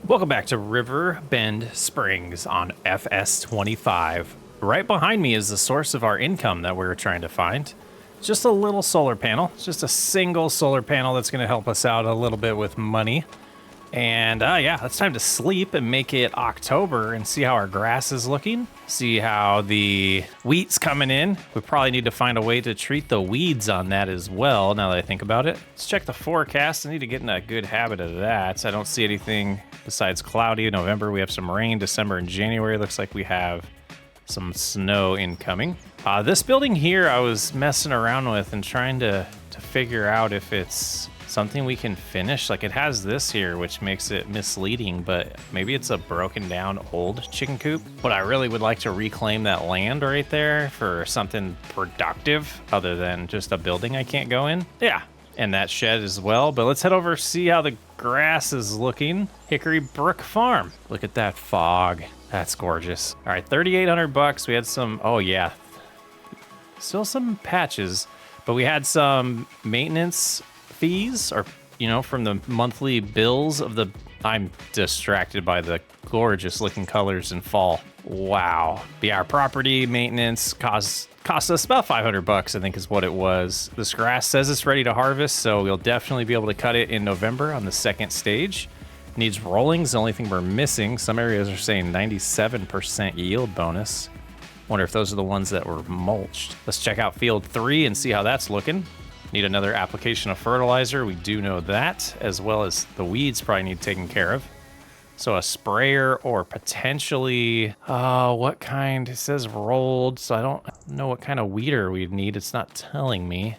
Welcome back to Riverbend Springs on FS25. Right behind me is the source of our income that we were trying to find. Just a little solar panel. It's just a single solar panel that's going to help us out a little bit with money. And yeah, it's time to sleep and make it October and see how our grass is looking. See how the wheat's coming in. We probably need to find a way to treat the weeds on that as well, now that I think about it. Let's check the forecast. I need to get in a good habit of that. I don't see anything besides cloudy. November, we have some rain. December and January, looks like we have some snow incoming. This building here, I was messing around with and trying to figure out if it's something we can finish. Like, it has this here, which makes it misleading, but maybe it's a broken down old chicken coop. But I really would like to reclaim that land right there for something productive other than just a building I can't go in. Yeah, and that shed as well. But let's head over, see how the grass is looking. Hickory Brook Farm. Look at that fog. That's gorgeous. All right, 3,800 bucks. We had some, oh yeah, still some patches, but we had some maintenance fees, or from the monthly bills of the, I'm distracted by the gorgeous looking colors in fall. Wow. But yeah, our property maintenance cost us about 500 bucks, I think is what it was. This grass says it's ready to harvest, so we'll definitely be able to cut it in November on the second stage. Needs rollings, the only thing we're missing. Some areas are saying 97% yield bonus. Wonder if those are the ones that were mulched. Let's check out field 3 and see how that's looking. Need another application of fertilizer. We do know that, as well as the weeds probably need taken care of. So a sprayer or potentially, what kind? It says rolled, so I don't know what kind of weeder we'd need. It's not telling me.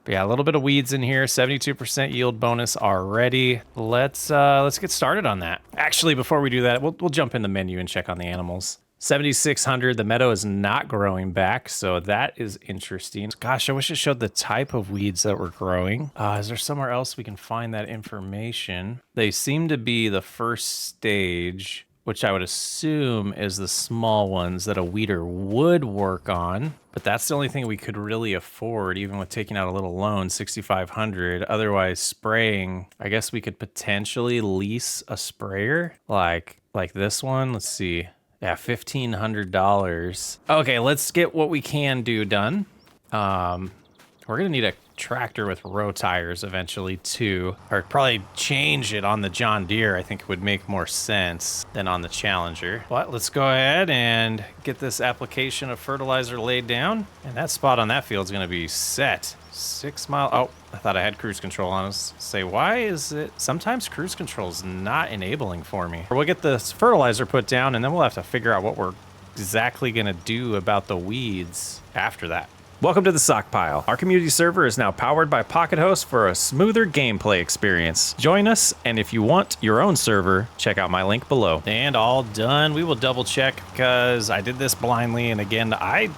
But yeah, a little bit of weeds in here. 72% yield bonus already. Let's get started on that. Actually, before we do that, we'll jump in the menu and check on the animals. 7,600, the meadow is not growing back, so that is interesting. Gosh, I wish it showed the type of weeds that were growing. Is there somewhere else we can find that information? They seem to be the first stage, which I would assume is the small ones that a weeder would work on. But that's the only thing we could really afford, even with taking out a little loan, 6,500. Otherwise, spraying, I guess we could potentially lease a sprayer like this one. Let's see. Yeah, $1,500. Okay, let's get what we can do done. We're gonna need a tractor with row tires eventually too, or probably change it on the John Deere. I think it would make more sense than on the Challenger. But let's go ahead and get this application of fertilizer laid down, and that spot on that field is gonna be set. 6 mile. Oh, I thought I had cruise control on us. Say, why is it sometimes cruise control is not enabling for me? We'll get this fertilizer put down, and then we'll have to figure out what we're exactly gonna do about the weeds after that. Welcome to the Sock Pile. Our community server is now powered by Pocket Host for a smoother gameplay experience. Join us, and if you want your own server, check out my link below. And all done. We will double check because I did this blindly, and again, I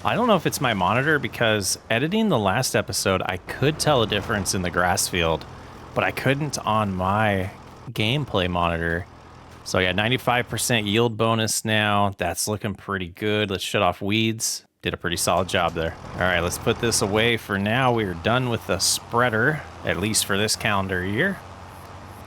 don't know if it's my monitor, because editing the last episode, I could tell a difference in the grass field, but I couldn't on my gameplay monitor. So yeah, 95% yield bonus now. That's looking pretty good. Let's shut off weeds. Did a pretty solid job there. All right, let's put this away for now. We are done with the spreader, at least for this calendar year.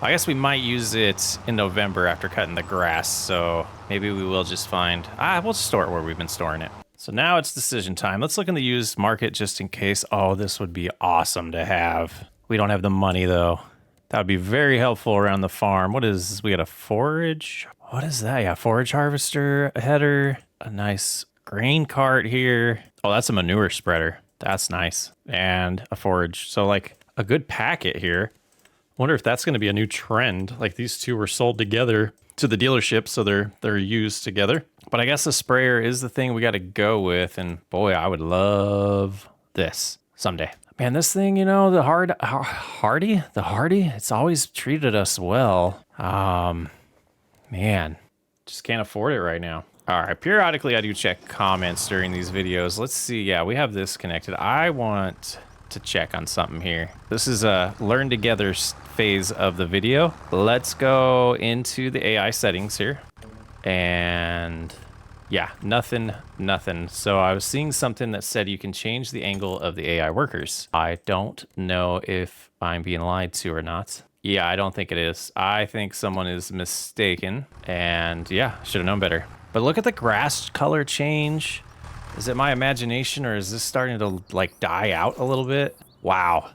I guess we might use it in November after cutting the grass, so maybe we will just find, we'll just store it where we've been storing it. So now it's decision time. Let's look in the used market just in case. Oh, this would be awesome to have. We don't have the money though. That would be very helpful around the farm. What is this? We got a forage. What is that? Yeah, forage harvester, a header, a nice grain cart here. Oh, that's a manure spreader. That's nice. And a forage. So like a good packet here. Wonder if that's going to be a new trend. Like these two were sold together to the dealership, so they're used together. But I guess the sprayer is the thing we got to go with, and boy, I would love this someday. Man, this thing, the Hardy, it's always treated us well. Man, just can't afford it right now. All right, periodically I do check comments during these videos. Let's see. Yeah, we have this connected. I want to check on something here. This is a learn together phase of the video. Let's go into the AI settings here. And yeah, nothing. So I was seeing something that said you can change the angle of the AI workers. I don't know if I'm being lied to or not. Yeah, I don't think it is. I think someone is mistaken. And yeah, should have known better. But look at the grass color change. Is it my imagination or is this starting to like die out a little bit? Wow.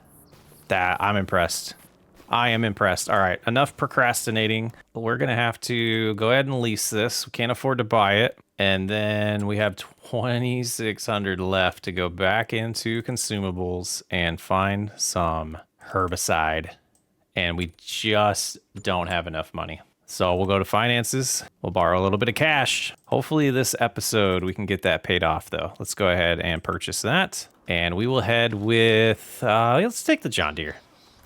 That I'm impressed. I am impressed. All right, enough procrastinating. We're gonna have to go ahead and lease this. We can't afford to buy it. And then we have 2,600 left to go back into consumables and find some herbicide. And we just don't have enough money. So we'll go to finances. We'll borrow a little bit of cash. Hopefully this episode we can get that paid off though. Let's go ahead and purchase that. And we will head with, let's take the John Deere.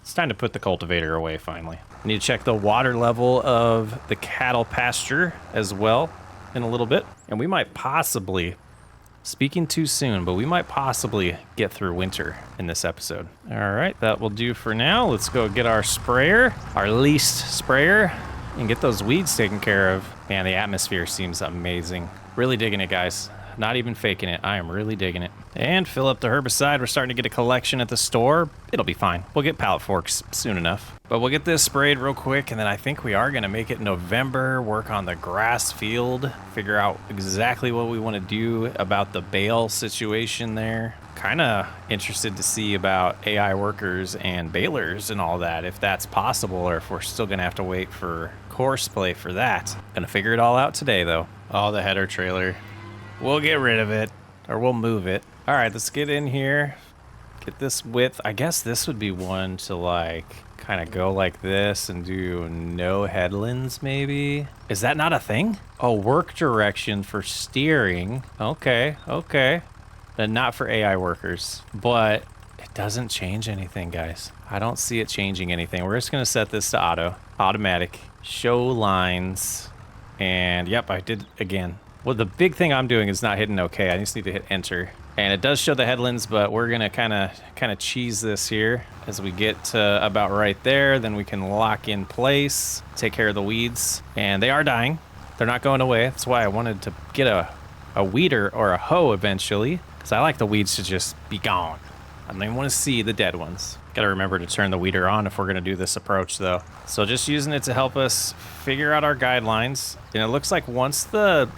It's time to put the cultivator away finally. I need to check the water level of the cattle pasture as well in a little bit. And we might possibly, speaking too soon, but we might possibly get through winter in this episode. All right, that will do for now. Let's go get our sprayer, our leased sprayer, and get those weeds taken care of. Man, the atmosphere seems amazing. Really digging it, guys. Not even faking it. I am really digging it. And fill up the herbicide. We're starting to get a collection at the store. It'll be fine. We'll get pallet forks soon enough. But we'll get this sprayed real quick, and then I think we are going to make it November, work on the grass field, figure out exactly what we want to do about the bale situation there. Kind of interested to see about AI workers and balers and all that, if that's possible, or if we're still going to have to wait for course play for that. Gonna figure it all out today, though. Oh, the header trailer. We'll get rid of it, or we'll move it. All right, let's get in here. Get this width. I guess this would be one to like kind of go like this and do no headlands maybe. Is that not a thing? Oh, work direction for steering. Okay, okay. But not for AI workers. But it doesn't change anything, guys. I don't see it changing anything. We're just gonna set this to auto. Automatic. Show lines. And yep, I did again. Well, the big thing I'm doing is not hitting OK. I just need to hit enter. And it does show the headlands, but we're gonna kind of cheese this here as we get to about right there. Then we can lock in place, take care of the weeds, and they are dying. They're not going away. That's why I wanted to get a weeder or a hoe eventually, because I like the weeds to just be gone. I don't even want to see the dead ones. Got to remember to turn the weeder on if we're going to do this approach though. So just using it to help us figure out our guidelines. And it looks like once the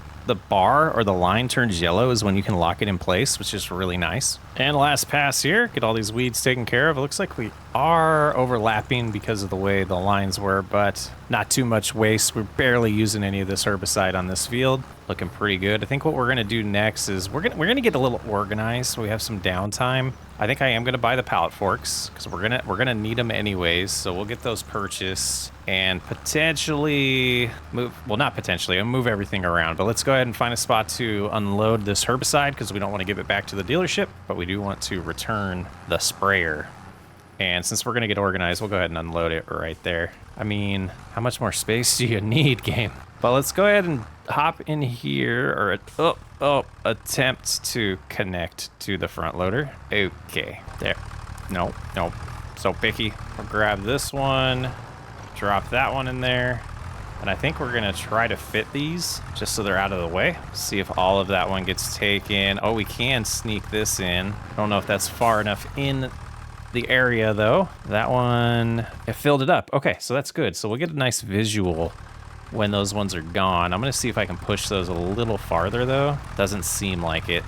bar or the line turns yellow is when you can lock it in place, which is really nice. And last pass here, get all these weeds taken care of. It looks like we are overlapping because of the way the lines were, but not too much waste. We're barely using any of this herbicide on this field. Looking pretty good. I think what we're gonna do next is we're gonna get a little organized. We have some downtime. I think I am gonna buy the pallet forks because we're gonna need them anyways. So we'll get those purchased and potentially move. Well, not potentially. I'll move everything around. But let's go ahead and find a spot to unload this herbicide because we don't want to give it back to the dealership, but we do want to return the sprayer. And since we're gonna get organized, we'll go ahead and unload it right there. I mean, how much more space do you need, game? But let's go ahead and hop in here, or attempt to connect to the front loader. Okay, there. Nope. So picky. We'll grab this one, drop that one in there, and I think we're gonna try to fit these just so they're out of the way. See if all of that one gets taken. Oh, we can sneak this in. I don't know if that's far enough in the area though. That one, it filled it up. Okay, so that's good. So we'll get a nice visual when those ones are gone. I'm gonna see if I can push those a little farther though. Doesn't seem like it.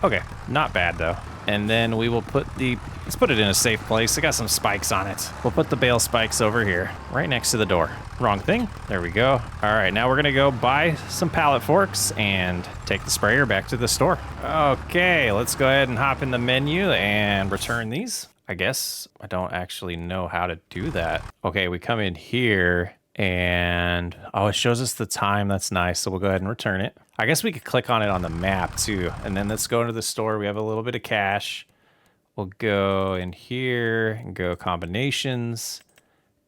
Okay, not bad though. And then we will put let's put it in a safe place. I got some spikes on it. We'll put the bale spikes over here, right next to the door. Wrong thing. There we go. All right, now we're gonna go buy some pallet forks and take the sprayer back to the store. Okay, let's go ahead and hop in the menu and return these. I guess I don't actually know how to do that. Okay, we come in here and, oh, it shows us the time. That's nice. So we'll go ahead and return it. I guess we could click on it on the map too. And then let's go into the store. We have a little bit of cash. We'll go in here and go combinations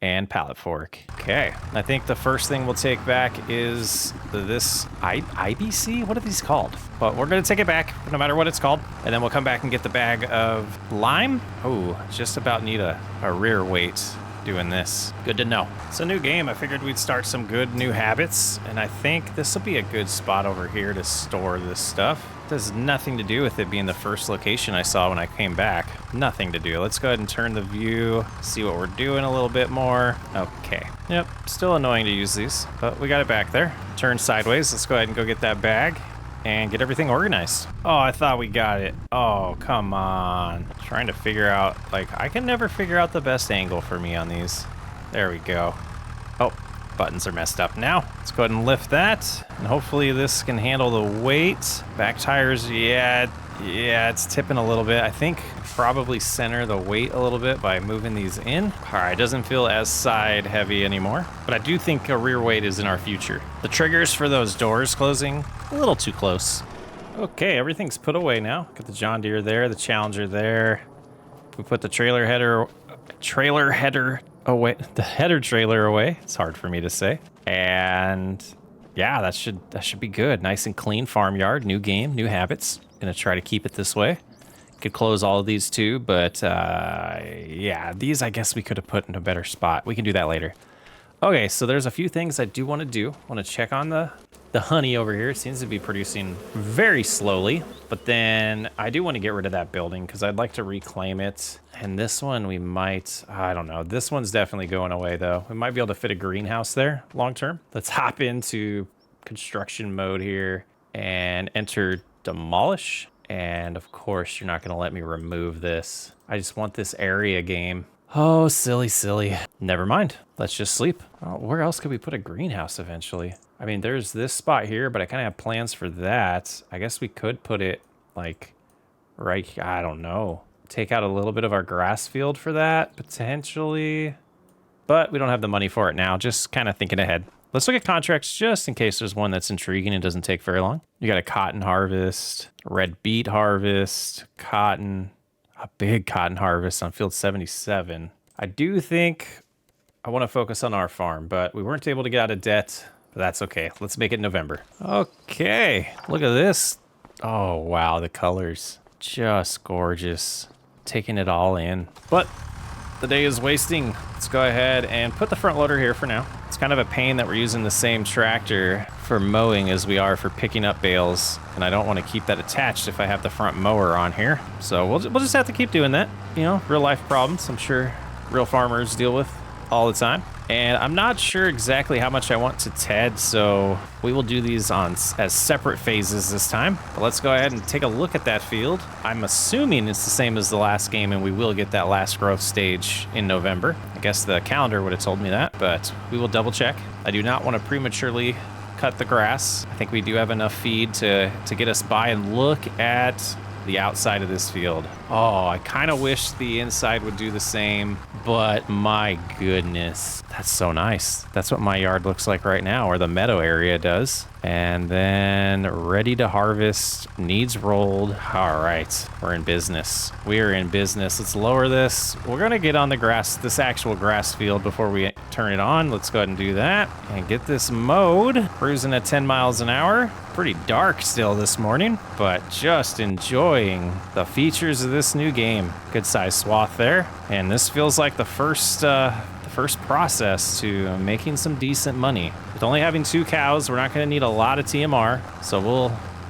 and pallet fork. Okay. I think the first thing we'll take back is this IBC? What are these called? But we're going to take it back no matter what it's called. And then we'll come back and get the bag of lime. Oh, just about need a rear weight doing this. Good to know. It's a new game. I figured we'd start some good new habits. And I think this will be a good spot over here to store this stuff. has nothing to do with it being the first location I saw when I came back. Nothing to do. Let's go ahead and turn the view, see what we're doing a little bit more. Okay. Yep, still annoying to use these, but we got it back there. Turn sideways. Let's go ahead and go get that bag and get everything organized. Oh, I thought we got it. Oh, come on. Trying to figure out, like, I can never figure out the best angle for me on these. There we go. Oh, buttons are messed up now. Let's go ahead and lift that, and hopefully this can handle the weight. Back tires, yeah, it's tipping a little bit. I think probably center the weight a little bit by moving these in. All right, doesn't feel as side heavy anymore, but I do think a rear weight is in our future. The triggers for those doors closing, a little too close. Okay, everything's put away now. Got the John Deere there, the Challenger there. We put the trailer header away, the header trailer away. It's hard for me to say. And yeah, that should be good. Nice and clean farmyard, new game, new habits. Gonna try to keep it this way. Could close all of these too, but yeah, these I guess we could have put in a better spot. We can do that later. Okay, so there's a few things I do want to do. Want to check on the honey over here. It seems to be producing very slowly, but then I do want to get rid of that building because I'd like to reclaim it. And this one we might, I don't know. This one's definitely going away though. We might be able to fit a greenhouse there long term. Let's hop into construction mode here and enter demolish. And of course, you're not going to let me remove this. I just want this area game. Oh, silly, silly. Never mind. Let's just sleep. Oh, where else could we put a greenhouse eventually? I mean, there's this spot here, but I kind of have plans for that. I guess we could put it like right, I don't know. Take out a little bit of our grass field for that, potentially. But we don't have the money for it now. Just kind of thinking ahead. Let's look at contracts just in case there's one that's intriguing and doesn't take very long. You got a cotton harvest, red beet harvest, cotton, a big cotton harvest on field 77. I do think I want to focus on our farm, but we weren't able to get out of debt. But that's okay. Let's make it November. Okay, look at this. Oh, wow, the colors. Just gorgeous. Taking it all in. But the day is wasting. Let's go ahead and put the front loader here for now. It's kind of a pain that we're using the same tractor for mowing as we are for picking up bales, and I don't want to keep that attached if I have the front mower on here. So we'll just have to keep doing that. You know, real life problems I'm sure real farmers deal with all the time. And I'm not sure exactly how much I want to TED, so we will do these as separate phases this time. But let's go ahead and take a look at that field. I'm assuming it's the same as the last game, and we will get that last growth stage in November. I guess the calendar would have told me that, but we will double check. I do not want to prematurely cut the grass. I think we do have enough feed to get us by, and look at the outside of this field. Oh, I kind of wish the inside would do the same, but my goodness, that's so nice. That's what my yard looks like right now, or the meadow area does. And then ready to harvest, needs rolled. All right, we're in business. We are in business. Let's lower this. We're gonna get on the grass, this actual grass field before we turn it on. Let's go ahead and do that and get this mowed. Cruising at 10 miles an hour. Pretty dark still this morning, but just enjoying the features of this new game. Good size swath there. And this feels like the first process to making some decent money. With only having 2 cows, we're not going to need a lot of TMR, so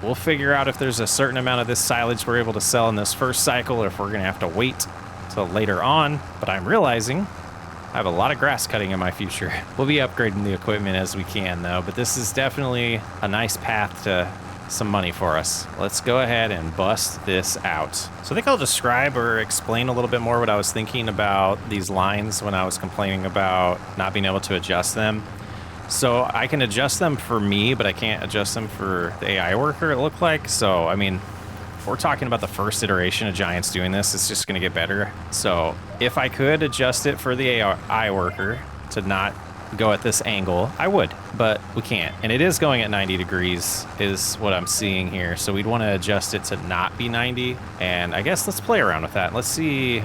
we'll figure out if there's a certain amount of this silage we're able to sell in this first cycle, or if we're going to have to wait till later on. But I'm realizing I have a lot of grass cutting in my future. We'll be upgrading the equipment as we can though, but this is definitely a nice path to some money for us. Let's go ahead and bust this out. So I think I'll describe or explain a little bit more what I was thinking about these lines when I was complaining about not being able to adjust them. So I can adjust them for me, but I can't adjust them for the AI worker, it looked like. So, I mean, if we're talking about the first iteration of Giants doing this, it's just going to get better. So if I could adjust it for the AI worker to not go at this angle, I would, but we can't. And it is going at 90 degrees is what I'm seeing here. So we'd want to adjust it to not be 90. And I guess let's play around with that. Let's see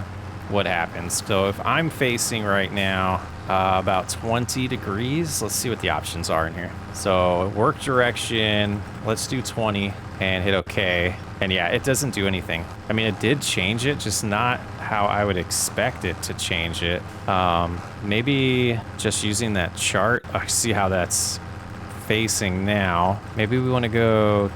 what happens. So if I'm facing right now about 20 degrees, let's see what the options are in here. So work direction, let's do 20 and hit OK. And yeah, it doesn't do anything. I mean, it did change it, just not how I would expect it to change it. Maybe just using that chart. I see how that's facing now. Maybe we want to go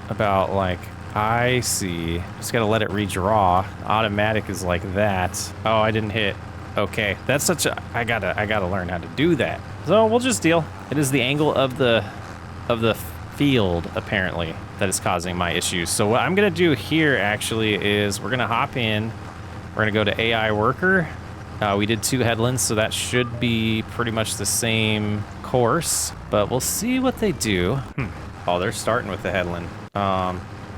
about like I see. Just gotta let it redraw. Automatic is like that. Oh, I didn't hit. Okay, that's such a, I gotta learn how to do that. So we'll just deal. It is the angle of the field, apparently, that is causing my issues. So what I'm gonna do here actually is we're gonna hop in. We're gonna go to AI worker. We did 2 headlands, so that should be pretty much the same course, but we'll see what they do. Oh, they're starting with the headland.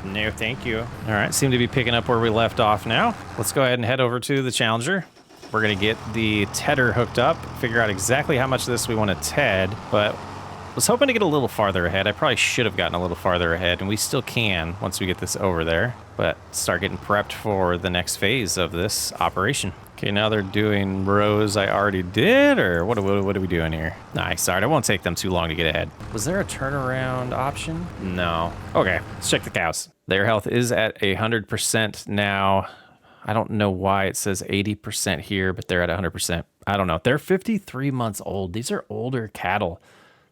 No, thank you. All right, seem to be picking up where we left off now. Let's go ahead and head over to the Challenger. We're gonna get the tedder hooked up, figure out exactly how much of this we want to ted, but was hoping to get a little farther ahead. I probably should have gotten a little farther ahead, and we still can once we get this over there, but start getting prepped for the next phase of this operation. Okay, now they're doing rows I already did, or what are we doing here? Nice, all right, it won't take them too long to get ahead. Was there a turnaround option? No. Okay, let's check the cows. Their health is at 100% now. I don't know why it says 80% here, but they're at 100%. I don't know. They're 53 months old. These are older cattle.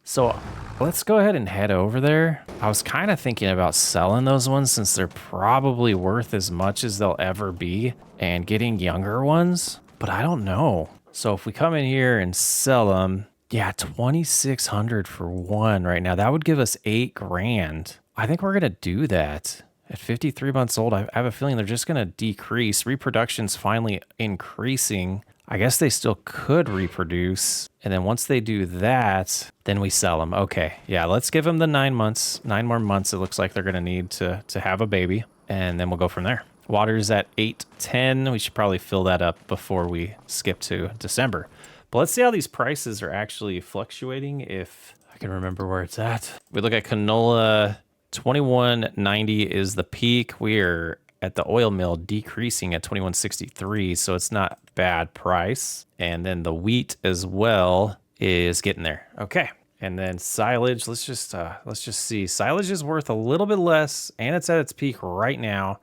So let's go ahead and head over there. I was kind of thinking about selling those ones since they're probably worth as much as they'll ever be and getting younger ones, but I don't know. So if we come in here and sell them, yeah, 2,600 for one right now. That would give us 8 grand. I think we're going to do that. At 53 months old, I have a feeling they're just going to decrease. Reproduction's finally increasing. I guess they still could reproduce. And then once they do that, then we sell them. Okay, yeah, let's give them the 9 months. 9 more months it looks like they're going to need to have a baby. And then we'll go from there. Water's at 810. We should probably fill that up before we skip to December. But let's see how these prices are actually fluctuating, if I can remember where it's at. We look at canola. 2190 is the peak. We're at the oil mill decreasing at 2163, so it's not bad price. And then the wheat as well is getting there. Okay. And then silage, let's just see. Silage is worth a little bit less, and it's at its peak right now.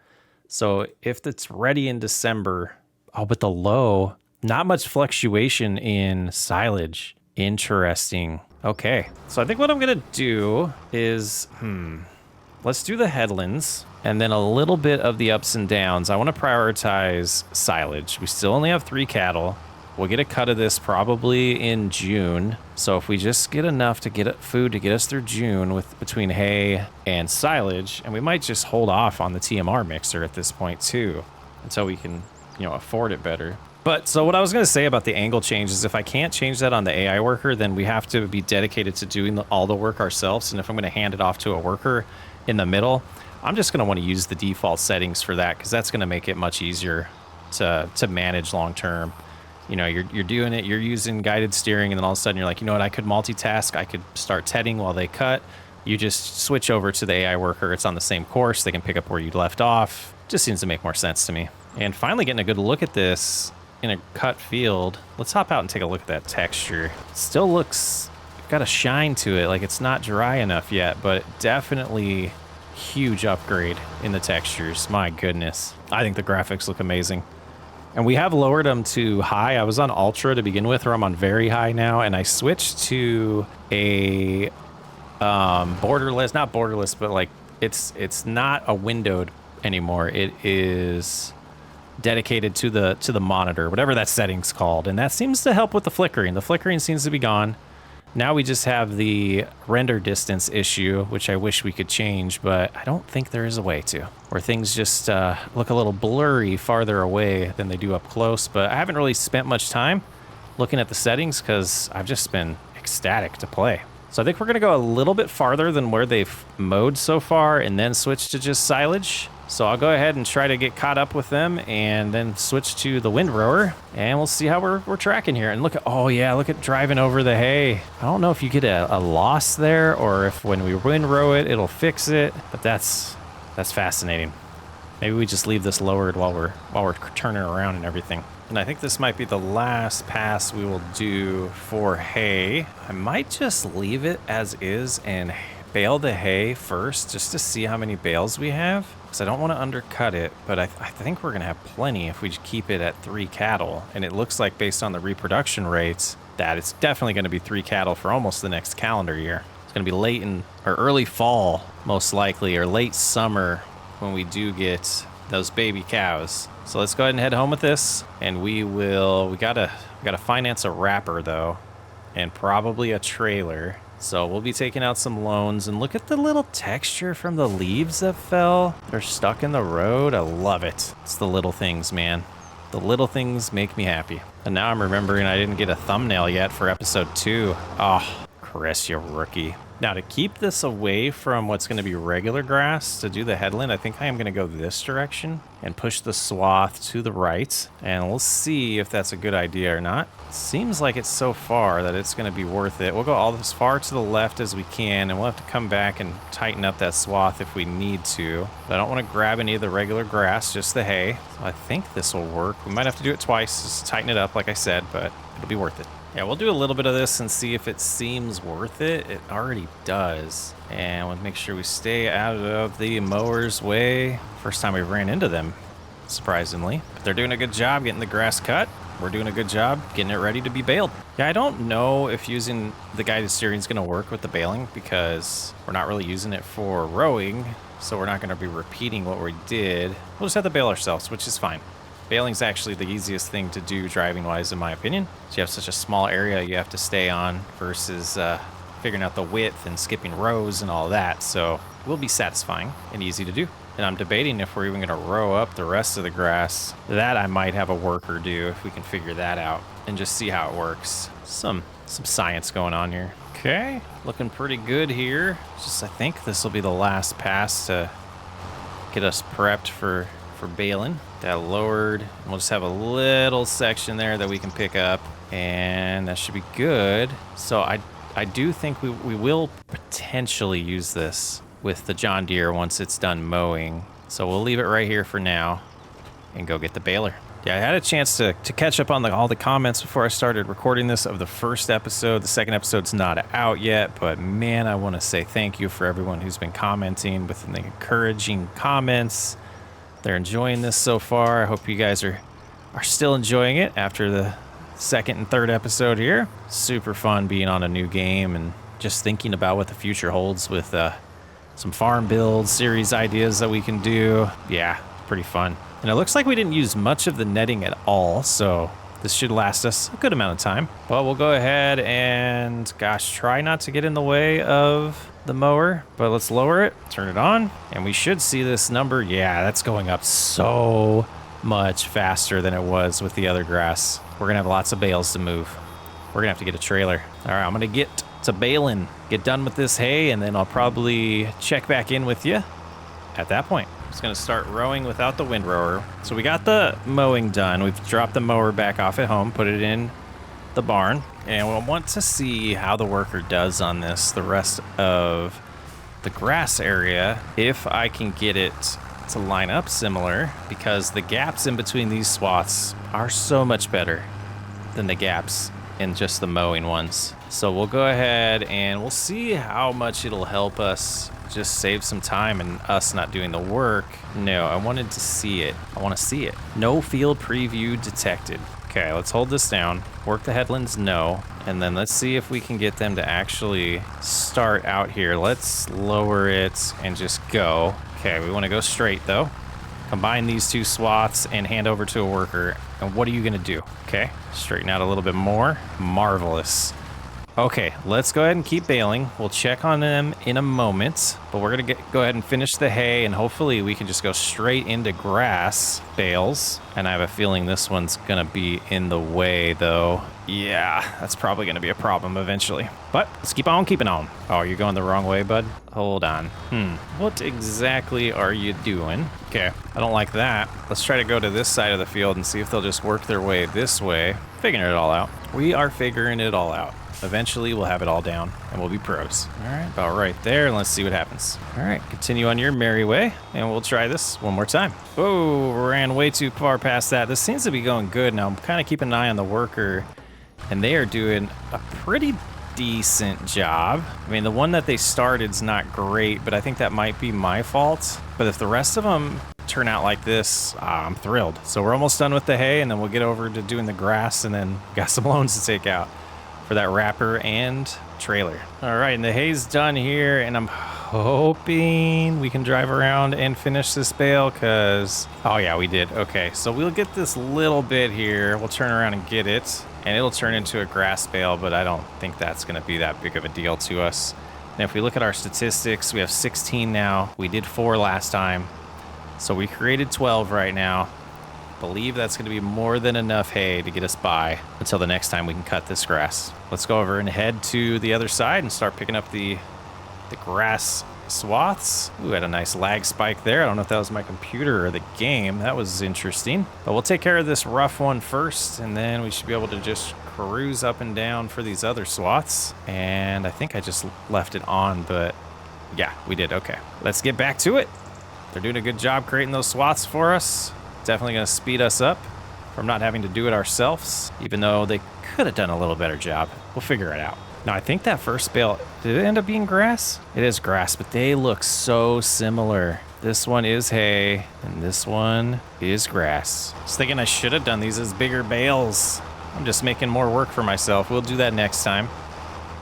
So if it's ready in December, oh, but the low, not much fluctuation in silage. Interesting. Okay. So I think what I'm gonna do is, let's do the headlands and then a little bit of the ups and downs. I want to prioritize silage. We still only have 3 cattle. We'll get a cut of this probably in June. So if we just get enough to get food to get us through June with between hay and silage, and we might just hold off on the TMR mixer at this point too, until we can, afford it better. But so what I was going to say about the angle change is if I can't change that on the AI worker, then we have to be dedicated to doing all the work ourselves. And if I'm going to hand it off to a worker in the middle, I'm just going to want to use the default settings for that, because that's going to make it much easier to manage long term. You're doing it, you're using guided steering, and then all of a sudden you're like, you know what, I could multitask, I could start tedding while they cut. You just switch over to the AI worker, it's on the same course, they can pick up where you left off. Just seems to make more sense to me. And finally getting a good look at this in a cut field. Let's hop out and take a look at that texture. It still looks, got a shine to it, like it's not dry enough yet, but definitely huge upgrade in the textures. My goodness. I think the graphics look amazing. And we have lowered them to high. I was on ultra to begin with, or I'm on very high now, and I switched to a borderless, not borderless, but like it's not a windowed anymore. It is dedicated to the monitor, whatever that setting's called, and that seems to help with the flickering. The flickering seems to be gone. Now we just have the render distance issue, which I wish we could change, but I don't think there is a way to, where things just look a little blurry farther away than they do up close. But I haven't really spent much time looking at the settings because I've just been ecstatic to play. So I think we're gonna go a little bit farther than where they've mowed so far and then switch to just silage. So I'll go ahead and try to get caught up with them and then switch to the windrower, and we'll see how we're tracking here. And look at, oh yeah, look at driving over the hay. I don't know if you get a loss there or if when we windrow it, it'll fix it, but that's fascinating. Maybe we just leave this lowered while we're turning around and everything. And I think this might be the last pass we will do for hay. I might just leave it as is and bale the hay first just to see how many bales we have, because I don't want to undercut it, but I think we're going to have plenty if we keep it at 3 cattle. And it looks like based on the reproduction rates that it's definitely going to be 3 cattle for almost the next calendar year. It's going to be late in or early fall, most likely, or late summer when we do get those baby cows. So let's go ahead and head home with this, and we gotta finance a wrapper though, and probably a trailer. So we'll be taking out some loans, and look at the little texture from the leaves that fell. They're stuck in the road. I love it. It's the little things, man. The little things make me happy. And now I'm remembering I didn't get a thumbnail yet for episode 2. Oh, Chris, you rookie. Now to keep this away from what's going to be regular grass to do the headland, I think I am going to go this direction and push the swath to the right. And we'll see if that's a good idea or not. Seems like it's so far that it's going to be worth it. We'll go all as far to the left as we can, and we'll have to come back and tighten up that swath if we need to. But I don't want to grab any of the regular grass, just the hay. So I think this will work. We might have to do it twice, just tighten it up like I said, but it'll be worth it. Yeah, we'll do a little bit of this and see if it seems worth it. It already does. And we'll make sure we stay out of the mower's way. First time we ran into them, surprisingly. But they're doing a good job getting the grass cut. We're doing a good job getting it ready to be baled. Yeah, I don't know if using the guided steering is going to work with the baling, because we're not really using it for rowing. So we're not going to be repeating what we did. We'll just have to bale ourselves, which is fine. Baling's actually the easiest thing to do driving-wise, in my opinion. So you have such a small area you have to stay on versus figuring out the width and skipping rows and all that. So it will be satisfying and easy to do. And I'm debating if we're even going to row up the rest of the grass. That I might have a worker do if we can figure that out and just see how it works. Some science going on here. Okay, looking pretty good here. Just I think this will be the last pass to get us prepped for baling. That lowered, and we'll just have a little section there that we can pick up, and that should be good. So I do think we will potentially use this with the John Deere once it's done mowing. So we'll leave it right here for now and go get the baler. Yeah, I had a chance to catch up on all the comments before I started recording this of the first episode. The second episode's not out yet, but man, I want to say thank you for everyone who's been commenting with the encouraging comments. They're enjoying this so far. I hope you guys are still enjoying it after the second and third episode here. Super fun being on a new game and just thinking about what the future holds with some farm build series ideas that we can do. Yeah, pretty fun. And it looks like we didn't use much of the netting at all, so this should last us a good amount of time. But we'll go ahead and, gosh, try not to get in the way of the mower, but let's lower it, turn it on, and we should see this number. Yeah, that's going up so much faster than it was with the other grass. We're gonna have lots of bales to move. We're gonna have to get a trailer. All right, I'm gonna get to baling, get done with this hay, and then I'll probably check back in with you at that point. I'm just gonna start rowing without the windrower. So we got the mowing done. We've dropped the mower back off at home, put it in the barn, and we'll want to see how the worker does on this, the rest of the grass area, if I can get it to line up similar, because the gaps in between these swaths are so much better than the gaps in just the mowing ones. So we'll go ahead and we'll see how much it'll help us just save some time and us not doing the work. No, I wanted to see it. I want to see it. No field preview detected. Okay, let's hold this down. Work the headlands, no. And then let's see if we can get them to actually start out here. Let's lower it and just go. Okay, we want to go straight though. Combine these two swaths and hand over to a worker. And what are you gonna do? Okay, straighten out a little bit more. Marvelous. Okay, let's go ahead and keep baling. We'll check on them in a moment, but we're gonna go ahead and finish the hay, and hopefully we can just go straight into grass bales. And I have a feeling this one's gonna be in the way though. Yeah, that's probably gonna be a problem eventually. But let's keep on keeping on. Oh, you're going the wrong way, bud? Hold on. What exactly are you doing? Okay, I don't like that. Let's try to go to this side of the field and see if they'll just work their way this way. Figuring it all out. We are figuring it all out. Eventually, we'll have it all down, and we'll be pros. All right, about right there, and let's see what happens. All right, continue on your merry way, and we'll try this one more time. Oh, ran way too far past that. This seems to be going good. Now, I'm kind of keeping an eye on the worker, and they are doing a pretty decent job. I mean, the one that they started's not great, but I think that might be my fault. But if the rest of them turn out like this, I'm thrilled. So we're almost done with the hay, and then we'll get over to doing the grass, and then got some loans to take out for that wrapper and trailer. All right, and the hay's done here, and I'm hoping we can drive around and finish this bale because, oh yeah, we did. Okay, so we'll get this little bit here. We'll turn around and get it, and it'll turn into a grass bale, but I don't think that's going to be that big of a deal to us. And if we look at our statistics, we have 16 now. We did 4 last time, so we created 12 right now. Believe that's going to be more than enough hay to get us by until the next time we can cut this grass. Let's go over and head to the other side and start picking up the grass swaths. Ooh, had a nice lag spike there. I don't know if that was my computer or the game. That was interesting. But we'll take care of this rough one first, and then we should be able to just cruise up and down for these other swaths. And I think I just left it on, but yeah, we did. Okay, let's get back to it. They're doing a good job creating those swaths for us. Definitely going to speed us up from not having to do it ourselves, even though they could have done a little better job. We'll figure it out. Now, I think that first bale, did it end up being grass? It is grass, but they look so similar. This one is hay, and this one is grass. I was thinking I should have done these as bigger bales. I'm just making more work for myself. We'll do that next time.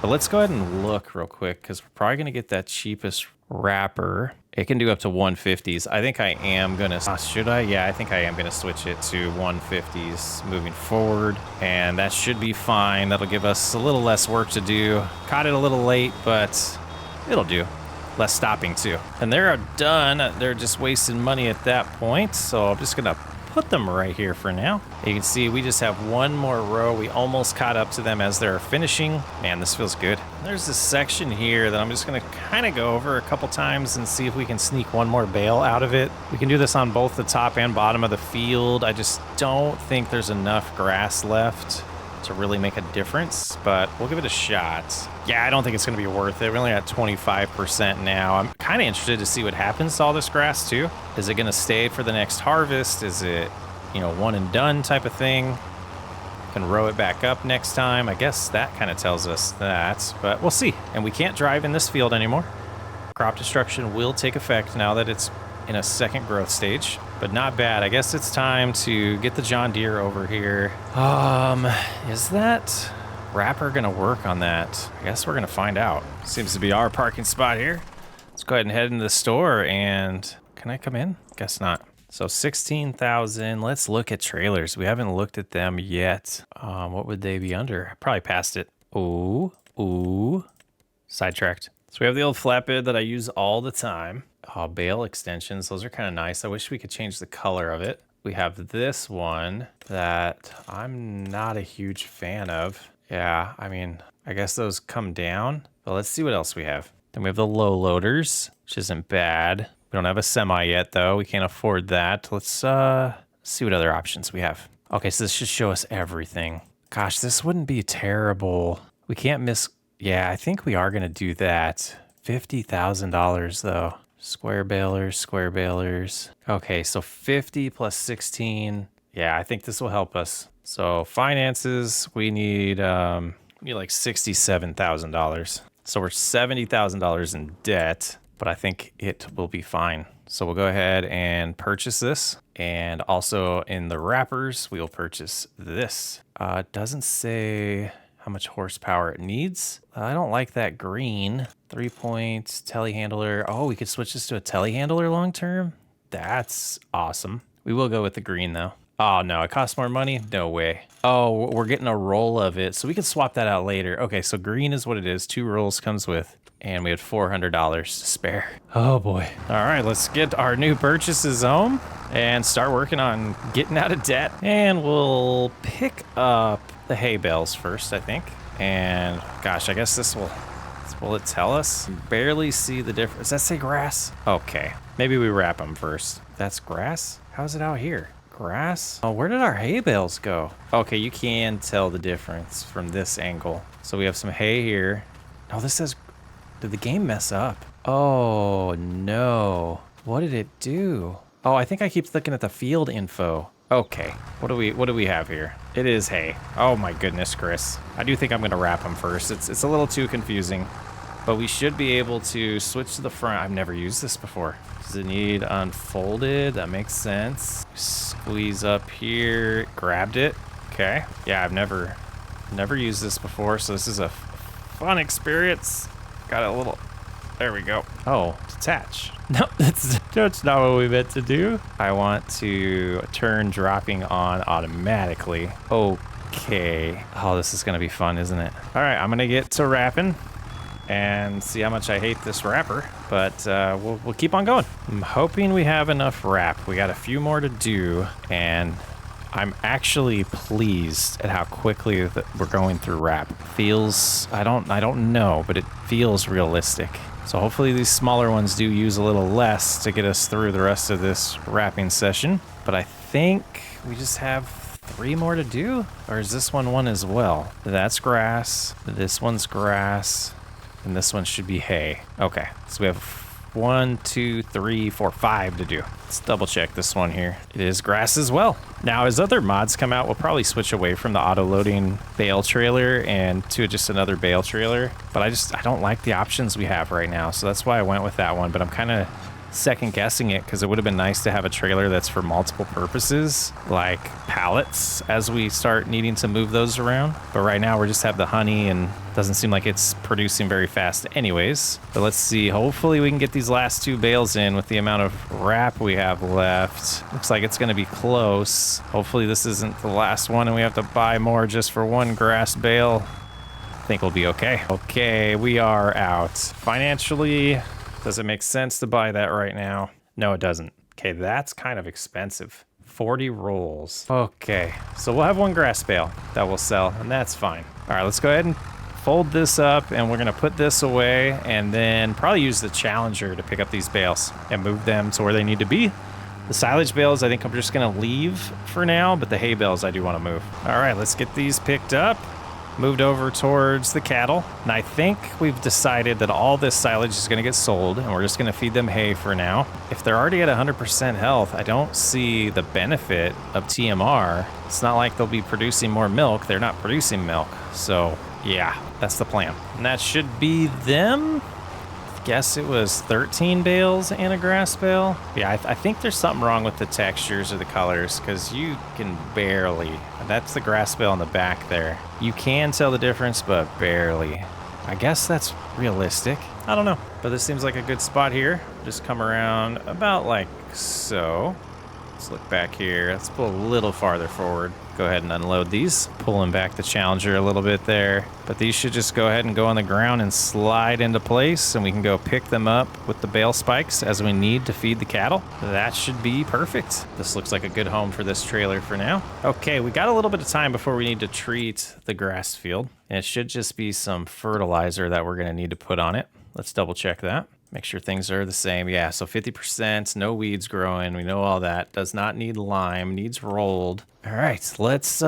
But let's go ahead and look real quick, because we're probably going to get that cheapest wrapper. It can do up to 150s. I think I am gonna, should I? Yeah, I think I am gonna switch it to 150s moving forward. And that should be fine. That'll give us a little less work to do. Caught it a little late, but it'll do. Less stopping too. And they're done. They're just wasting money at that point. So I'm just gonna put them right here for now. You can see we just have one more row. We almost caught up to them as they're finishing. Man, this feels good. There's this section here that I'm just gonna kind of go over a couple times and see if we can sneak one more bale out of it. We can do this on both the top and bottom of the field. I just don't think there's enough grass left to really make a difference, but we'll give it a shot. Yeah, I don't think it's gonna be worth it. We're only at 25% now. I'm kind of interested to see what happens to all this grass too. Is it gonna stay for the next harvest? Is it, you know, one and done type of thing? Can row it back up next time. I guess that kind of tells us that, but we'll see. And we can't drive in this field anymore. Crop destruction will take effect now that it's in a second growth stage, but not bad. I guess it's time to get the John Deere over here. Is that wrapper gonna work on that? I guess we're gonna find out. Seems to be our parking spot here. Let's go ahead and head into the store, and can I come in? Guess not. So 16,000. Let's look at trailers. We haven't looked at them yet. What would they be under? Probably past it. Ooh. Sidetracked. So we have the old flatbed that I use all the time. Bale extensions. Those are kind of nice. I wish we could change the color of it. We have this one that I'm not a huge fan of. Yeah, I mean, I guess those come down. But let's see what else we have. Then we have the low loaders, which isn't bad. We don't have a semi yet, though. We can't afford that. Let's see what other options we have. Okay, so this should show us everything. Gosh, this wouldn't be terrible. We can't miss... Yeah, I think we are going to do that. $50,000, though. Square balers. Okay, so 50 plus 16. Yeah, I think this will help us. So finances, we need like $67,000. So we're $70,000 in debt, but I think it will be fine. So we'll go ahead and purchase this. And also in the wrappers, we'll purchase this. It doesn't say how much horsepower it needs. I don't like that green. 3-point telehandler. Oh, we could switch this to a telehandler long term. That's awesome. We will go with the green though. Oh no, it costs more money? No way. Oh, we're getting a roll of it, so we can swap that out later. Okay, so green is what it is. 2 rolls comes with, and we had $400 to spare. Oh boy. All right, let's get our new purchases home and start working on getting out of debt. And we'll pick up the hay bales first, I think. And gosh, I guess will it tell us? Barely see the difference. Does that say grass? Okay, maybe we wrap them first. That's grass? How's it out here? Grass? Oh, where did our hay bales go? Okay, you can tell the difference from this angle. So we have some hay here. Oh, this says, did the game mess up? Oh no, what did it do? Oh, I think I keep looking at the field info. Okay, what do we have here? It is hay. Oh my goodness, Chris. I do think I'm gonna wrap them first. It's a little too confusing, but we should be able to switch to the front. I've never used this before. Does it need unfolded? That makes sense. Squeeze up here, grabbed it. Okay, yeah, I've never used this before, so this is a fun experience. Got a little There we go. Oh, detach. No, that's not what we meant to do. I want to turn dropping on automatically. Okay. Oh, this is going to be fun, isn't it? All right, I'm going to get to wrapping and see how much I hate this wrapper, but we'll keep on going. I'm hoping we have enough wrap. We got a few more to do, and I'm actually pleased at how quickly that we're going through wrap. Feels, I don't know, but it feels realistic. So hopefully these smaller ones do use a little less to get us through the rest of this wrapping session. But I think we just have 3 more to do, or is this one as well? That's grass, this one's grass, and this one should be hay. Okay, so we have 1, 2, 3, 4, 5 to do. Let's double check this one here. It is grass as well. Now, as other mods come out, we'll probably switch away from the auto-loading bale trailer and to just another bale trailer. But I don't like the options we have right now, so that's why I went with that one. But I'm kind of second guessing it because it would have been nice to have a trailer that's for multiple purposes, like pallets, as we start needing to move those around. But right now we just have the honey and doesn't seem like it's producing very fast anyways. But let's see, hopefully we can get these last 2 bales in with the amount of wrap we have left. Looks like it's going to be close. Hopefully this isn't the last one and we have to buy more just for 1 grass bale. I think we'll be okay. Okay, we are out. Financially, does it make sense to buy that right now? No, it doesn't. Okay, that's kind of expensive. 40 rolls. Okay, so we'll have 1 grass bale that will sell, and that's fine. All right, let's go ahead and fold this up, and we're gonna put this away, and then probably use the Challenger to pick up these bales and move them to where they need to be. The silage bales, I think I'm just gonna leave for now, but the hay bales I do wanna move. All right, let's get these picked up. Moved over towards the cattle, and I think we've decided that all this silage is going to get sold, and we're just going to feed them hay for now. If they're already at 100% health, I don't see the benefit of TMR. It's not like they'll be producing more milk. They're not producing milk. So yeah, that's the plan. And that should be them. Guess it was 13 bales and a grass bale. Yeah, I think there's something wrong with the textures or the colors, because you can barely. That's the grass bale in the back there. You can tell the difference, but barely. I guess that's realistic. I don't know, but this seems like a good spot here. Just come around about like so. Let's look back here. Let's pull a little farther forward. Go ahead and unload these. Pulling back the Challenger a little bit there. But these should just go ahead and go on the ground and slide into place, and we can go pick them up with the bale spikes as we need to feed the cattle. That should be perfect. This looks like a good home for this trailer for now. Okay, we got a little bit of time before we need to treat the grass field. And it should just be some fertilizer that we're gonna need to put on it. Let's double check that. Make sure things are the same. Yeah, so 50%, no weeds growing. We know all that. Does not need lime, needs rolled. All right, let's,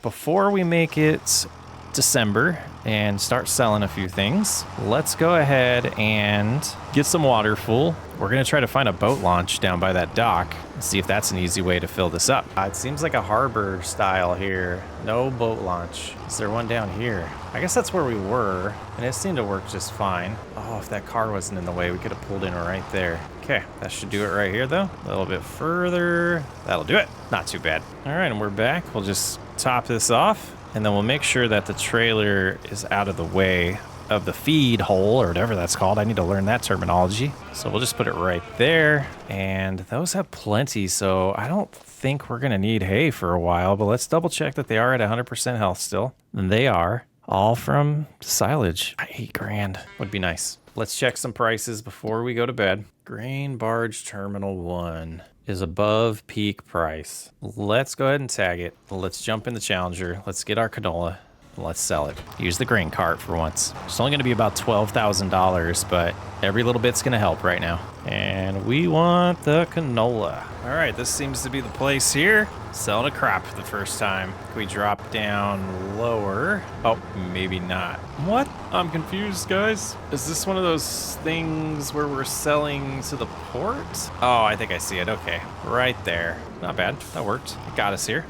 before we make it December and start selling a few things, let's go ahead and get some water full. We're gonna try to find a boat launch down by that dock and see if that's an easy way to fill this up. It seems like a harbor style here. No boat launch. Is there one down here? I guess that's where we were, and it seemed to work just fine. Oh, if that car wasn't in the way, we could have pulled in right there. Okay, that should do it right here though. A little bit further. That'll do it. Not too bad. All right, and we're back. We'll just top this off, and then we'll make sure that the trailer is out of the way of the feed hole or whatever that's called. I need to learn that terminology. So we'll just put it right there. And those have plenty, so I don't think we're gonna need hay for a while, but let's double check that they are at 100% health still. And they are, all from silage. 8 grand would be nice. Let's check some prices before we go to bed. Grain barge terminal 1 is above peak price. Let's go ahead and tag it. Let's jump in the Challenger. Let's get our canola. Let's sell it. Use the grain cart for once. It's only going to be about $12,000, but every little bit's going to help right now. And we want the canola. All right, this seems to be the place here. Selling a crop for the first time. Can we drop down lower? Oh, maybe not. What? I'm confused, guys. Is this one of those things where we're selling to the port? Oh, I think I see it. Okay, right there. Not bad. That worked. It got us here.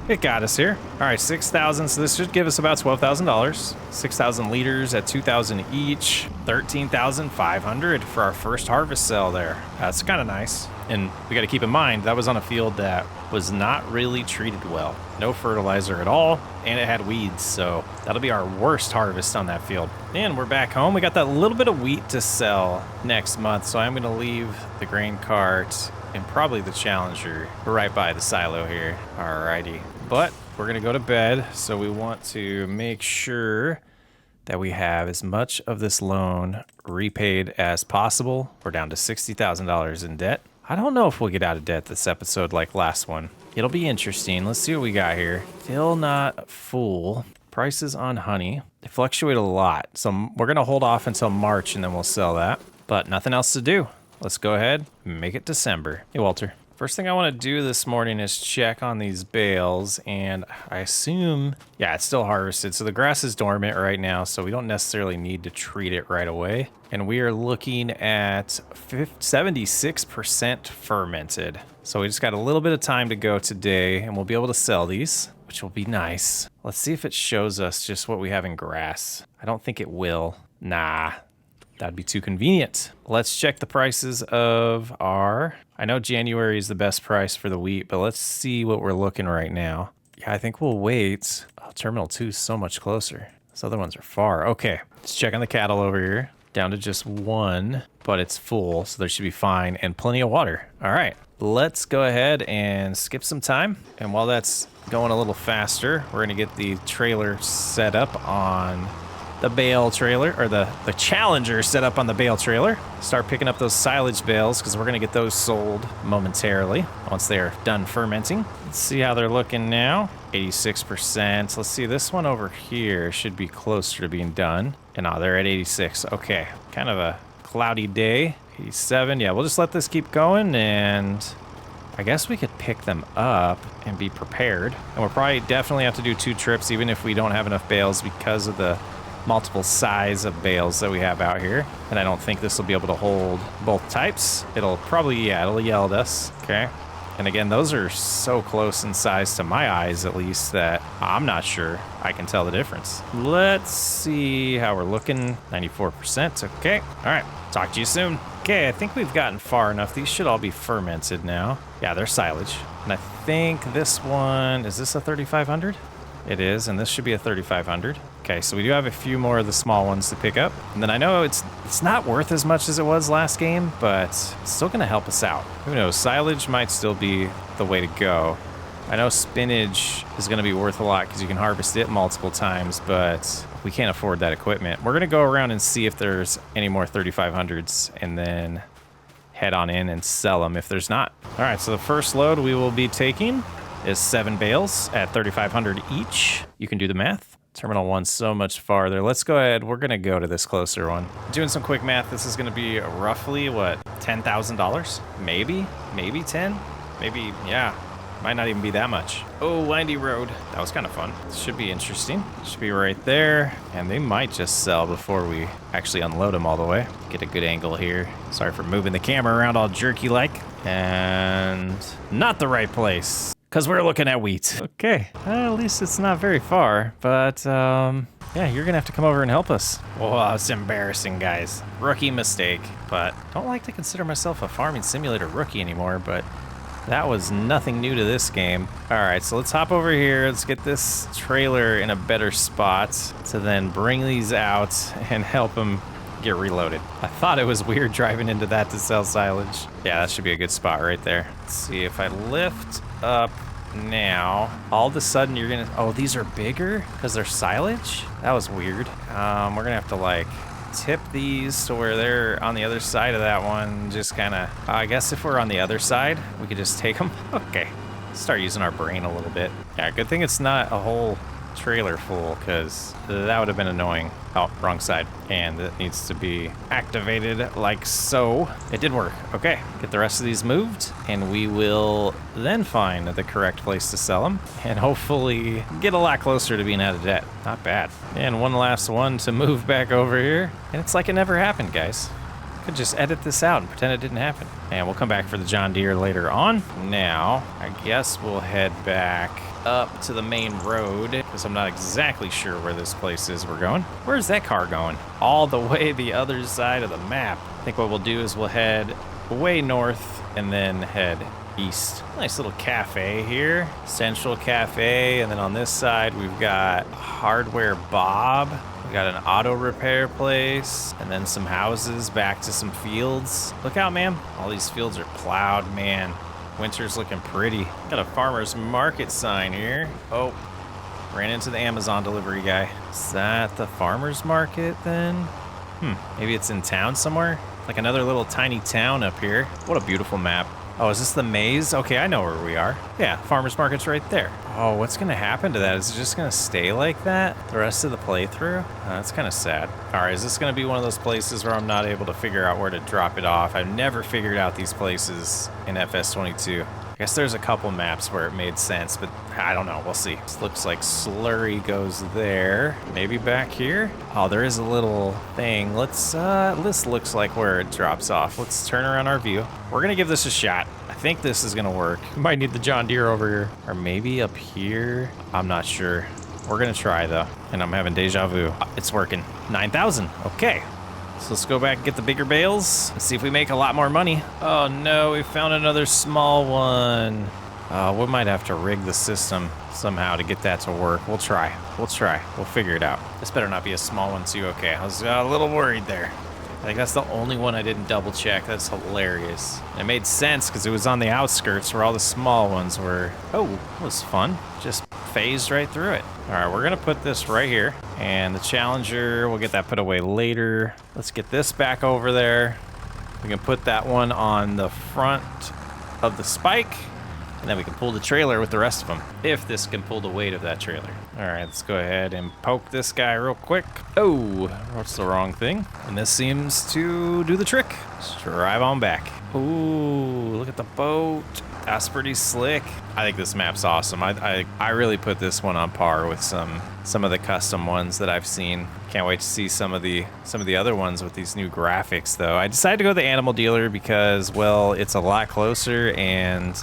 It got us here. All right, 6,000. So this should give us about $12,000. 6,000 liters at 2,000 each. 13,500 for our first harvest sale there. That's kind of nice. And we got to keep in mind that was on a field that was not really treated well. No fertilizer at all, and it had weeds. So that'll be our worst harvest on that field. And we're back home. We got that little bit of wheat to sell next month. So I'm going to leave the grain cart and probably the Challenger right by the silo here. Alrighty. But we're going to go to bed, so we want to make sure that we have as much of this loan repaid as possible. We're down to $60,000 in debt. I don't know if we'll get out of debt this episode like last one. It'll be interesting. Let's see what we got here. Still not full. Prices on honey, they fluctuate a lot. So we're going to hold off until March and then we'll sell that. But nothing else to do. Let's go ahead and make it December. Hey, Walter. First thing I want to do this morning is check on these bales, and I assume, yeah, it's still harvested. So the grass is dormant right now, so we don't necessarily need to treat it right away. And we are looking at 76% fermented. So we just got a little bit of time to go today, and we'll be able to sell these, which will be nice. Let's see if it shows us just what we have in grass. I don't think it will. Nah. That'd be too convenient. Let's check the prices of our, I know January is the best price for the wheat, but let's see what we're looking right now. Yeah, I think we'll wait. Oh, Terminal 2 is so much closer. Those other ones are far. Okay, let's check on the cattle over here. Down to just one, but it's full, so there should be fine and plenty of water. All right, let's go ahead and skip some time. And while that's going a little faster, we're gonna get the trailer set up on the bale trailer, or the Challenger set up on the bale trailer. Start picking up those silage bales because we're gonna get those sold momentarily once they're done fermenting. Let's see how they're looking now. 86%. Let's see, this one over here should be closer to being done. And they're at 86. Okay, kind of a cloudy day. 87. Yeah, we'll just let this keep going, and I guess we could pick them up and be prepared. And we'll probably definitely have to do 2 trips even if we don't have enough bales because of the multiple size of bales that we have out here. And I don't think this will be able to hold both types. It'll probably, yeah, it'll yell at us. Okay. And again, those are so close in size to my eyes, at least, that I'm not sure I can tell the difference. Let's see how we're looking. 94%. Okay. All right. Talk to you soon. Okay. I think we've gotten far enough. These should all be fermented now. Yeah, they're silage. And I think this one, is this a 3500? It is, and this should be a 3500. Okay, so we do have a few more of the small ones to pick up. And then I know it's not worth as much as it was last game, but it's still gonna help us out. Who knows, silage might still be the way to go. I know spinach is gonna be worth a lot because you can harvest it multiple times, but we can't afford that equipment. We're gonna go around and see if there's any more 3500s and then head on in and sell them if there's not. All right, so the first load we will be taking is 7 bales at 3,500 each. You can do the math. Terminal 1's so much farther. Let's go ahead. We're going to go to this closer one. Doing some quick math, this is going to be roughly, what, $10,000? Maybe 10? Maybe, yeah. Might not even be that much. Oh, windy road. That was kind of fun. Should be interesting. Should be right there. And they might just sell before we actually unload them all the way. Get a good angle here. Sorry for moving the camera around all jerky-like. And not the right place, because we're looking at wheat. Okay, at least it's not very far, but yeah, you're gonna have to come over and help us. Whoa, it's embarrassing, guys. Rookie mistake, but don't like to consider myself a farming simulator rookie anymore, but that was nothing new to this game. All right, so let's hop over here. Let's get this trailer in a better spot to then bring these out and help them get reloaded. I thought it was weird driving into that to sell silage. Yeah, that should be a good spot right there. Let's see if I lift up now, all of a sudden you're gonna, oh, these are bigger because they're silage? That was weird. We're gonna have to like tip these so where they're on the other side of that one. Just kind of, I guess if we're on the other side, we could just take them. Okay, start using our brain a little bit. Yeah, good thing it's not a whole trailer full, because that would have been annoying. Oh, wrong side. And it needs to be activated like so. It did work. Okay, get the rest of these moved, and we will then find the correct place to sell them, and hopefully get a lot closer to being out of debt. Not bad. And one last one to move back over here, and it's like it never happened, guys. Could just edit this out and pretend it didn't happen. And we'll come back for the John Deere later on. Now, I guess we'll head back up to the main road because I'm not exactly sure where this place is we're going. Where's that car going? All the way the other side of the map. I think what we'll do is we'll head way north and then head east. Nice little cafe here. Central Cafe. And then on this side, we've got Hardware Bob. We got an auto repair place and then some houses back to some fields. Look out, man. All these fields are plowed, man. Winter's looking pretty. Got a farmer's market sign here. Oh, ran into the Amazon delivery guy. Is that the farmer's market then? Maybe it's in town somewhere? Like another little tiny town up here. What a beautiful map. Oh, is this the maze? Okay, I know where we are. Yeah, farmer's market's right there. Oh, what's gonna happen to that? Is it just gonna stay like that the rest of the playthrough? That's kind of sad. All right, is this gonna be one of those places where I'm not able to figure out where to drop it off? I've never figured out these places in FS22. I guess there's a couple maps where it made sense, but I don't know. We'll see. This looks like slurry goes there. Maybe back here? Oh, there is a little thing. This looks like where it drops off. Let's turn around our view. We're gonna give this a shot. I think this is gonna work. We might need the John Deere over here. Or maybe up here? I'm not sure. We're gonna try though. And I'm having deja vu. It's working. 9,000, okay. So let's go back and get the bigger bales and see if we make a lot more money. Oh no, we found another small one. We might have to rig the system somehow to get that to work. We'll try. We'll figure it out. This better not be a small one too. Okay, I was a little worried there. I think that's the only one I didn't double check. That's hilarious. And it made sense because it was on the outskirts where all the small ones were. Oh, that was fun. Just phased right through it. All right, we're gonna put this right here. And the Challenger, we'll get that put away later. Let's get this back over there. We can put that one on the front of the spike. And then we can pull the trailer with the rest of them, if this can pull the weight of that trailer. All right, let's go ahead and poke this guy real quick. Oh, that's the wrong thing. And this seems to do the trick. Let's drive on back. Ooh, look at the boat. That's pretty slick. I think this map's awesome. I really put this one on par with some of the custom ones that I've seen. Can't wait to see some of the other ones with these new graphics, though. I decided to go to the animal dealer because, well, it's a lot closer and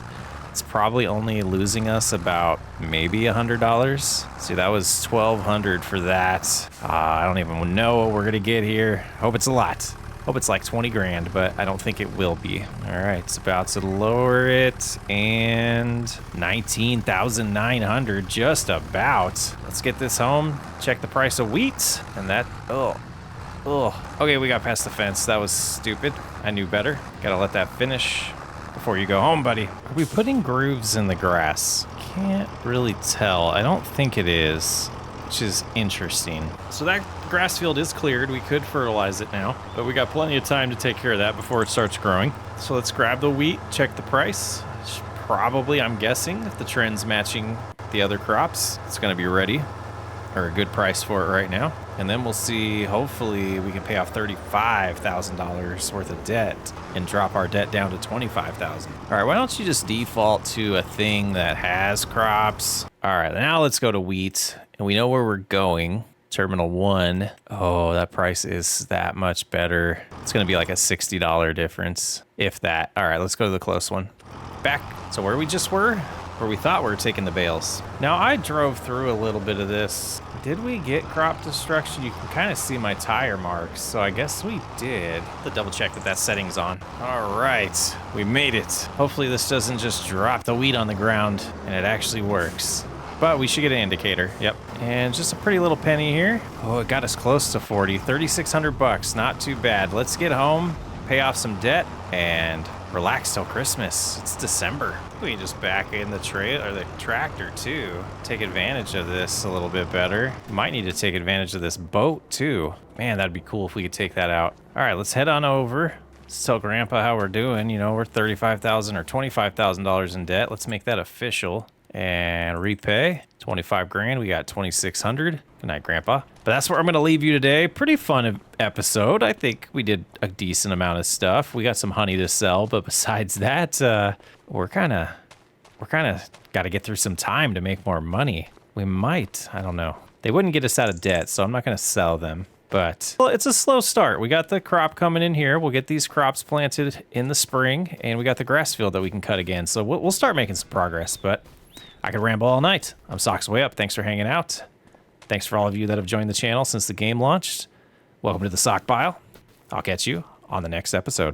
it's probably only losing us about maybe $100. See, that was $1,200 for that. I don't even know what we're gonna get here. Hope it's a lot. Hope it's like 20 grand, but I don't think it will be. All right, it's about to lower it, and 19,900, just about. Let's get this home, check the price of wheat, and that, oh. Okay, we got past the fence. That was stupid. I knew better. Gotta let that finish before you go home, buddy. Are we putting grooves in the grass? Can't really tell. I don't think it is, which is interesting. So that grass field is cleared. We could fertilize it now, but we got plenty of time to take care of that before it starts growing. So let's grab the wheat, check the price. Probably, I'm guessing, if the trend's matching the other crops, it's gonna be ready, or a good price for it right now. And then we'll see, hopefully we can pay off $35,000 worth of debt and drop our debt down to $25,000. All right, why don't you just default to a thing that has crops? All right, now let's go to wheat, and we know where we're going. Terminal 1. Oh, that price is that much better. It's gonna be like a $60 difference, if that. All right, let's go to the close one. Back to where we just were, where we thought we were taking the bales. Now, I drove through a little bit of this. Did we get crop destruction? You can kind of see my tire marks, so I guess we did. Let's double check that setting's on. All right, we made it. Hopefully this doesn't just drop the wheat on the ground and it actually works. But we should get an indicator, yep. And just a pretty little penny here. Oh, it got us close to 40, 3,600 bucks, not too bad. Let's get home, pay off some debt, and relax till Christmas. It's December. We can just back in the trailer, or the tractor too. Take advantage of this a little bit better. Might need to take advantage of this boat too. Man, that'd be cool if we could take that out. All right, let's head on over. Let's tell Grandpa how we're doing. You know, we're $35,000 or $25,000 in debt. Let's make that official. And repay 25 grand. We got 2,600. Good night, Grandpa. But that's where I'm going to leave you today. Pretty fun episode. I think we did a decent amount of stuff. We got some honey to sell, but besides that, we're kind of got to get through some time to make more money. We might. I don't know. They wouldn't get us out of debt, so I'm not going to sell them. But well, it's a slow start. We got the crop coming in here. We'll get these crops planted in the spring, and we got the grass field that we can cut again. So we'll start making some progress, but I could ramble all night. I'm Socks Way Up. Thanks for hanging out. Thanks for all of you that have joined the channel since the game launched. Welcome to the Sock Pile. I'll catch you on the next episode.